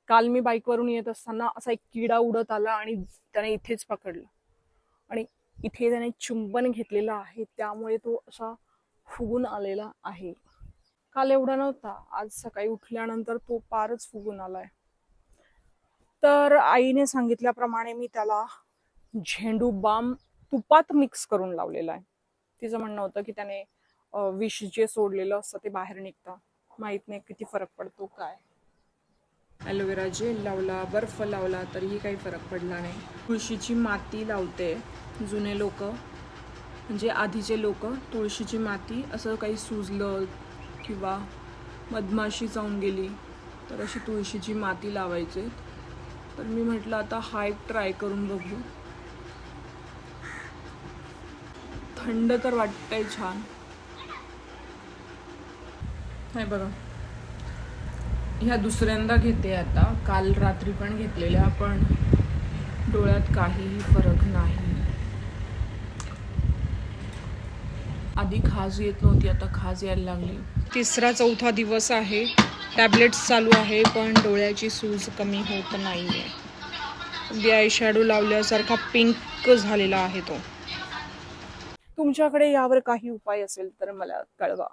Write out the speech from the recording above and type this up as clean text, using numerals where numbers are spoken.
काल मी बाईकवरून येत असताना असा एक किडा उडत आला आणि त्याने इथेच पकडलं आणि इथे त्याने चुंबन घेतलेलं आहे, त्यामुळे तो असा फुगून आलेला आहे. काल एवढा नव्हता, आज सकाळी उठल्यानंतर तो पारच फुगून आलाय. तर आईने सांगितल्याप्रमाणे मी त्याला झेंडू बाम तुपात मिक्स करून लावलेला आहे. तिचं म्हणणं होतं की त्याने विष जे सोडलेलं असतं ते बाहेर निघतं. माहित नाही किती फरक पडतो काय. ॲलोवेरा जेल लावला, बर्फ लावला, तरीही काही फरक पडला नाही. तुळशीची माती लावते. जुने लोक म्हणजे आधीचे लोक तुळशीची माती असं काही सुजलं किंवा मधमाशी चावून गेली तर अशी तुळशीची माती लावायचे. तर मी म्हटलं आता हा एक ट्राय करून बघू. थंड तर वाटतंय छान. हे बघा, ह्या दुसऱ्यांदा घेते आता. काल रात्री पण घेतलेल्या, पण डोळ्यात काहीही फरक नाही. आधी खाज येत नव्हती, आता खाज यायला लागली. 3-4 दिवस आहे, टॅबलेट्स चालू आहे, पण डोळ्याची सूज कमी होत नाहीये. अगदी आय शॅडो लावल्यासारखा पिंक झालेला आहे तो. तुमच्याकडे यावर काही उपाय असेल तर मला कळवा.